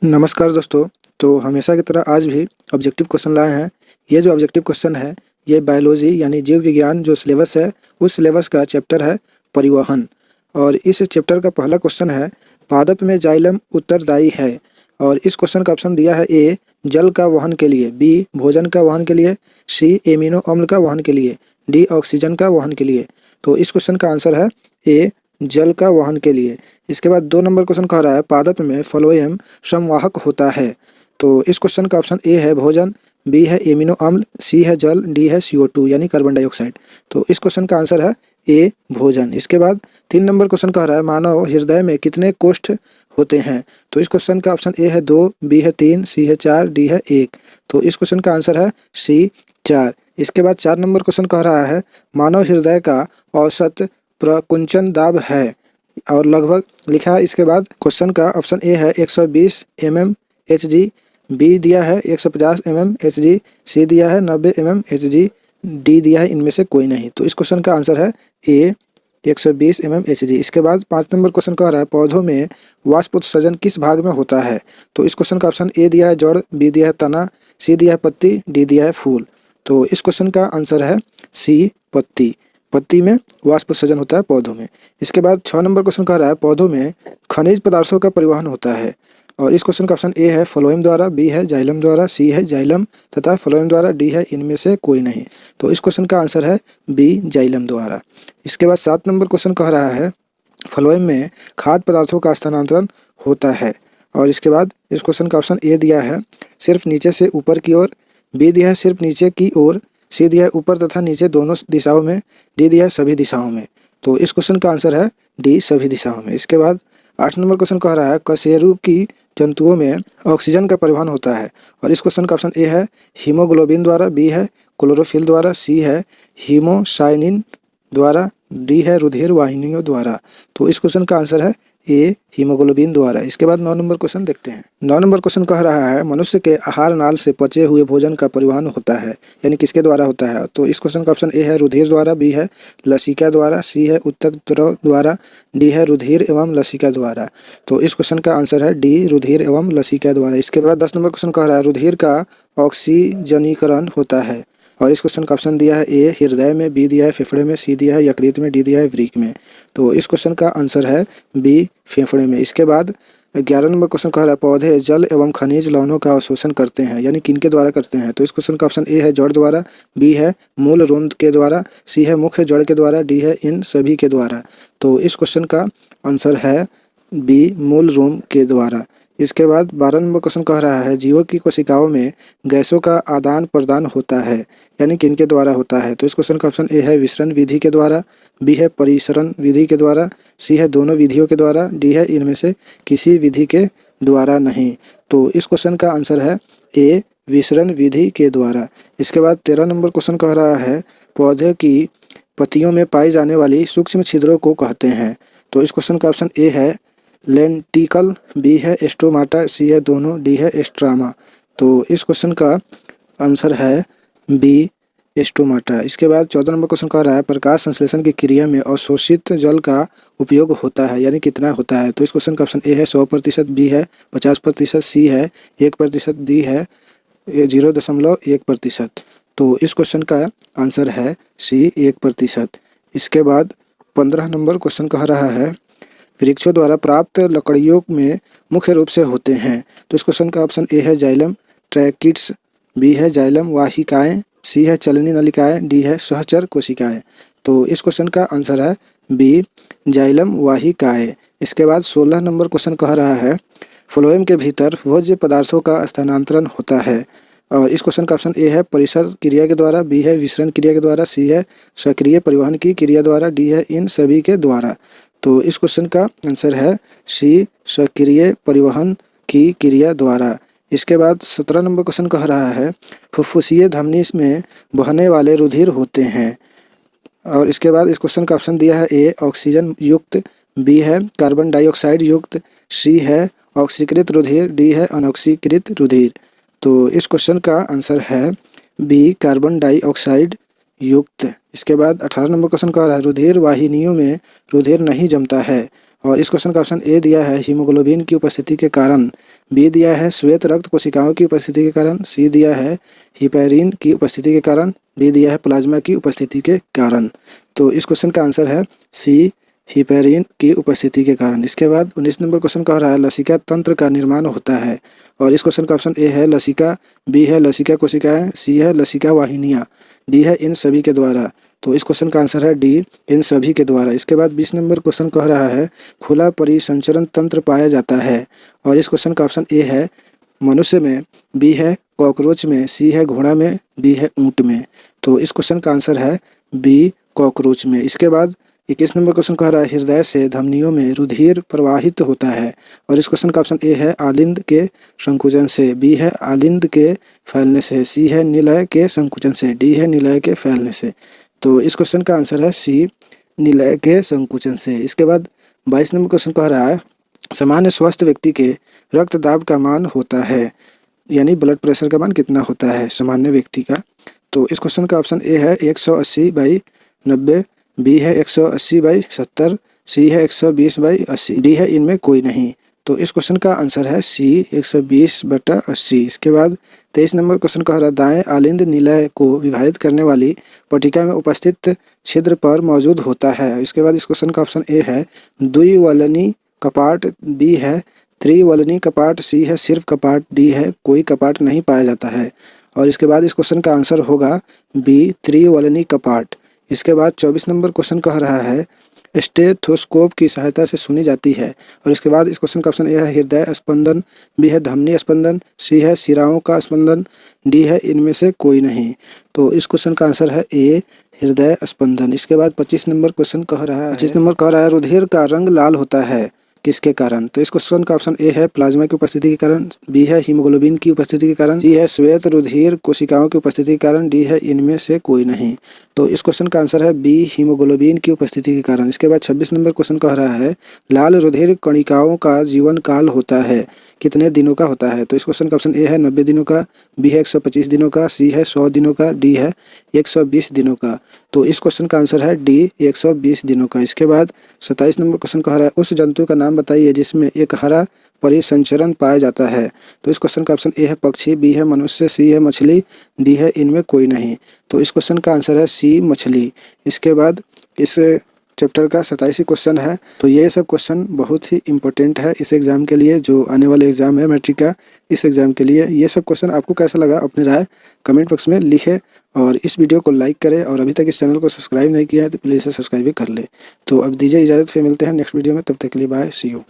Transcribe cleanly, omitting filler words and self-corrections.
नमस्कार दोस्तों। तो हमेशा की तरह आज भी ऑब्जेक्टिव क्वेश्चन लाए हैं। ये जो ऑब्जेक्टिव क्वेश्चन है ये बायोलॉजी यानी जीव विज्ञान जो सिलेबस है उस सिलेबस का चैप्टर है परिवहन। और इस चैप्टर का पहला क्वेश्चन है पादप में जाइलम उत्तरदायी है। और इस क्वेश्चन का ऑप्शन दिया है ए जल का वहन के लिए, बी भोजन का वहन के लिए, सी एमिनो अम्ल का वहन के लिए, डी ऑक्सीजन का वहन के लिए। तो इस क्वेश्चन का आंसर है ए जल का वहन के लिए। इसके बाद 2 नंबर क्वेश्चन कह रहा है पादप में फ्लोएम संवाहक होता है। तो इस क्वेश्चन का ऑप्शन ए है भोजन, बी है एमिनो अम्ल, सी है जल, डी है CO2 यानी कार्बन डाइऑक्साइड। तो इस क्वेश्चन का आंसर है ए भोजन। इसके बाद 3 नंबर क्वेश्चन कह रहा है मानव हृदय में कितने कोष्ठ होते हैं। तो इस क्वेश्चन का ऑप्शन ए है 2, बी है 3, सी है 4, डी है 1। तो इस क्वेश्चन का आंसर है सी 4। इसके बाद 4 नंबर क्वेश्चन कह रहा है मानव हृदय का औसत प्रकुंचन दाब है और लगभग लिखा है। इसके बाद क्वेश्चन का ऑप्शन ए है 120 mmHg, बी दिया है 150 mmHg, सी दिया है 90 mmHg, डी दिया है इनमें से कोई नहीं। तो इस क्वेश्चन का आंसर है ए 120 mmHg। इसके बाद 5 नंबर क्वेश्चन कह रहा है पौधों में वाष्पोत्सर्जन किस भाग में होता है। तो इस क्वेश्चन का ऑप्शन ए दिया है जड़, बी दिया है तना, सी दिया है पत्ती, डी दिया है फूल। तो इस क्वेश्चन का आंसर है सी पत्ती। पत्ती में वाष्पोत्सर्जन होता है पौधों में। इसके बाद 6 नंबर क्वेश्चन कह रहा है पौधों में खनिज पदार्थों का परिवहन होता है। और इस क्वेश्चन का ऑप्शन ए है फ्लोएम द्वारा, बी है जाइलम द्वारा, सी है जाइलम तथा फ्लोएम द्वारा, डी है इनमें से कोई नहीं। तो इस क्वेश्चन का आंसर है बी जाइलम द्वारा। इसके बाद 7 नंबर क्वेश्चन कह रहा है फ्लोएम में खाद्य पदार्थों का स्थानांतरण होता है। और इसके बाद इस क्वेश्चन का ऑप्शन ए दिया है सिर्फ नीचे से ऊपर की ओर, बी दिया है सिर्फ नीचे की ओर, सी दिया है ऊपर तथा नीचे दोनों दिशाओं में, डी दिया है सभी दिशाओं में। तो इस क्वेश्चन का आंसर है डी सभी दिशाओं में। इसके बाद 8 नंबर क्वेश्चन कह रहा है कशेरु की जंतुओं में ऑक्सीजन का परिवहन होता है। और इस क्वेश्चन का ऑप्शन ए है हीमोग्लोबिन द्वारा, बी है क्लोरोफिल द्वारा, सी है हीमोसाइनिन द्वारा, डी है रुधिर वाहिनियों द्वारा। तो इस क्वेश्चन का आंसर है ए हीमोग्लोबिन द्वारा। इसके बाद 9 नंबर क्वेश्चन देखते हैं। 9 नंबर क्वेश्चन कह रहा है मनुष्य के आहार नाल से पचे हुए भोजन का परिवहन होता है यानी किसके द्वारा होता है। तो इस क्वेश्चन का ऑप्शन ए है रुधिर द्वारा, बी है लसिका द्वारा, सी है उत्तक द्रव द्वारा, डी है रुधिर एवं लसिका द्वारा। तो इस क्वेश्चन का आंसर है डी रुधिर एवं लसिका द्वारा। इसके बाद 10 नंबर क्वेश्चन कह रहा है रुधिर का ऑक्सीजनीकरण होता है। और इस क्वेश्चन का ऑप्शन दिया है ए हृदय में, बी दिया है फेफड़े में, सी दिया है यकृत में, डी दिया है वृक्क में। तो इस क्वेश्चन का आंसर है बी फेफड़े में। इसके बाद 11 नंबर क्वेश्चन कह रहा है पौधे जल एवं खनिज लवणों का अवशोषण करते हैं यानी किनके द्वारा करते हैं। तो इस क्वेश्चन का ऑप्शन ए है जड़ द्वारा, बी है मूल रोम के द्वारा, सी है मुख्य जड़ के द्वारा, डी है इन सभी के द्वारा। तो इस क्वेश्चन का आंसर है बी मूल रोम के द्वारा। इसके बाद 12 नंबर क्वेश्चन कह रहा है जीवों की कोशिकाओं में गैसों का आदान प्रदान होता है यानी किनके द्वारा होता है। तो इस क्वेश्चन का ऑप्शन ए है विसरण विधि के द्वारा, बी है परिसरण विधि के द्वारा, सी है दोनों विधियों के द्वारा, डी है इनमें से किसी विधि के द्वारा नहीं। तो इस क्वेश्चन का आंसर है ए विसरण विधि के द्वारा। इसके बाद 13 नंबर क्वेश्चन कह रहा है पौधे की पत्तियों में पाई जाने वाली सूक्ष्म छिद्रों को कहते हैं। तो इस क्वेश्चन का ऑप्शन ए है लेंटिकल, बी है स्टोमाटा, सी है दोनों, डी है स्ट्रामा। तो इस क्वेश्चन का आंसर है बी स्टोमाटा। इसके बाद 14 नंबर क्वेश्चन कह रहा है प्रकाश संश्लेषण की क्रिया में अवशोषित जल का उपयोग होता है यानी कितना होता है। तो इस क्वेश्चन का ऑप्शन ए है 100%, बी है 50%, सी है 1%, डी है 0.1%। तो इस क्वेश्चन का आंसर है सी 1%। इसके बाद 15 नंबर क्वेश्चन कह रहा है वृक्षों द्वारा प्राप्त लकड़ियों में मुख्य रूप से होते हैं। तो इस क्वेश्चन का ऑप्शन ए है जाइलम ट्रैकिड्स, बी है जाइलम वाहिकाएं, सी है चलनी नलिकाएं, डी है सहचर कोशिकाएं। तो इस क्वेश्चन का आंसर है बी जाइलम वाहिकाएं। इसके बाद 16 नंबर क्वेश्चन कह रहा है फ्लोएम के भीतर भोज्य पदार्थों का स्थानांतरण होता है। और इस क्वेश्चन का ऑप्शन ए है परिसर क्रिया के द्वारा, बी है विसरण क्रिया के द्वारा, सी है सक्रिय परिवहन की क्रिया द्वारा, डी है इन सभी के द्वारा। तो इस क्वेश्चन का आंसर है सी सक्रिय परिवहन की क्रिया द्वारा। इसके बाद 17 नंबर क्वेश्चन कह रहा है फुफ्फुसीय धमनी में बहने वाले रुधिर होते हैं। और इसके बाद इस क्वेश्चन का ऑप्शन दिया है ए ऑक्सीजन युक्त, बी है कार्बन डाइऑक्साइड युक्त, सी है ऑक्सीकृत रुधिर, डी है अनऑक्सीकृत रुधिर। तो इस क्वेश्चन का आंसर है बी कार्बन डाइऑक्साइड युक्त। इसके बाद 18 नंबर क्वेश्चन कह रहा है रुधिर वाहिनियों में रुधिर नहीं जमता है। और इस क्वेश्चन का ऑप्शन ए दिया है हीमोग्लोबिन की उपस्थिति के कारण, बी दिया है श्वेत रक्त कोशिकाओं की उपस्थिति के कारण, सी दिया है हिपैरिन की उपस्थिति के कारण, डी दिया है प्लाज्मा की उपस्थिति के कारण। तो इस क्वेश्चन का आंसर है सी हिपैरिन की उपस्थिति के कारण। इसके बाद 19 नंबर क्वेश्चन कह रहा है लसिका तंत्र का निर्माण होता है। और इस क्वेश्चन का ऑप्शन ए है लसिका, बी है लसिका कोशिकाएं, सी है लसिका वाहिनियाँ, डी है इन सभी के द्वारा। तो इस क्वेश्चन का आंसर है डी इन सभी के द्वारा। इसके बाद 20 नंबर क्वेश्चन कह रहा है खुला परिसंचरण तंत्र पाया जाता है। और इस क्वेश्चन का ऑप्शन ए है मनुष्य में, बी है कॉकरोच में, सी है घोड़ा में, डी है ऊँट में। तो इस क्वेश्चन का आंसर है बी कॉकरोच में। इसके बाद 21 नंबर क्वेश्चन कह रहा है हृदय से धमनियों में रुधिर प्रवाहित होता है। और इस क्वेश्चन का ऑप्शन ए है आलिंद के संकुचन से, बी है आलिंद के फैलने से, सी है निलय के संकुचन से, डी है निलय के फैलने से। तो इस क्वेश्चन का आंसर है सी निलय के संकुचन से। इसके बाद 22 नंबर क्वेश्चन कह रहा है सामान्य स्वस्थ व्यक्ति के रक्तदाब का मान होता है, यानी ब्लड प्रेशर का मान कितना होता है सामान्य व्यक्ति का। तो इस क्वेश्चन का ऑप्शन ए है 180/90, बी है 180/70, सी है 120/80, डी है इनमें कोई नहीं। तो इस क्वेश्चन का आंसर है सी 120/80। इसके बाद 23 नंबर क्वेश्चन कह रहा है दाएं आलिंद निलय को विभाजित करने वाली पट्टिका में उपस्थित छिद्र पर मौजूद होता है। इसके बाद इस क्वेश्चन का ऑप्शन ए है द्विवलनी कपाट, बी है त्रिवलनी कपाट, सी है सिर्फ कपाट, डी है कोई कपाट नहीं पाया जाता है। और इसके बाद इस क्वेश्चन का आंसर होगा बी त्रिवलनी कपाट। इसके बाद 24 नंबर क्वेश्चन कह रहा है स्टेथोस्कोप की सहायता से सुनी जाती है। और इसके बाद इस क्वेश्चन का ऑप्शन ए है हृदय स्पंदन, बी है धमनी स्पंदन, सी है शिराओं का स्पंदन, डी है इनमें से कोई नहीं। तो इस क्वेश्चन का आंसर है ए हृदय स्पंदन। इसके बाद 25 नंबर क्वेश्चन कह रहा है रुधिर का रंग लाल होता है किसके कारण। तो इस क्वेश्चन का ऑप्शन ए है प्लाज्मा की उपस्थिति के कारण, बी है हीमोग्लोबिन की उपस्थिति के कारण, सी है श्वेत रुधिर कोशिकाओं की उपस्थिति के कारण, डी है इनमें से कोई नहीं। तो इस क्वेश्चन का आंसर है बी हीमोग्लोबिन की उपस्थिति के कारण। इसके बाद 26 नंबर क्वेश्चन कह रहा है लाल रुधिर कणिकाओं का जीवन काल होता है कितने दिनों का होता है। तो इस क्वेश्चन का ऑप्शन ए है 90 दिनों का, बी है 125 दिनों का, सी है 100 दिनों का, डी है 120 दिनों का। तो इस क्वेश्चन का आंसर है डी 120 दिनों का। इसके बाद 27 नंबर क्वेश्चन कह रहा है उस जंतु का नाम बताइए जिसमें एक हरा परिसंचरण पाया जाता है। तो इस क्वेश्चन का ऑप्शन ए है पक्षी, बी है मनुष्य, सी है मछली, डी है इनमें कोई नहीं। तो इस क्वेश्चन का आंसर है सी मछली। इसके बाद इस चैप्टर का 27 क्वेश्चन है। तो ये सब क्वेश्चन बहुत ही इंपॉर्टेंट है इस एग्ज़ाम के लिए, जो आने वाले एग्ज़ाम है मैट्रिक का, इस एग्ज़ाम के लिए। ये सब क्वेश्चन आपको कैसा लगा अपनी राय कमेंट बॉक्स में लिखें और इस वीडियो को लाइक करें। और अभी तक इस चैनल को सब्सक्राइब नहीं किया है तो प्लीज़ सब्सक्राइब भी कर ले। तो अब दीजिए इजाज़त, फिर मिलते हैं नेक्स्ट वीडियो में, तब तक के लिए बाय, सी यू।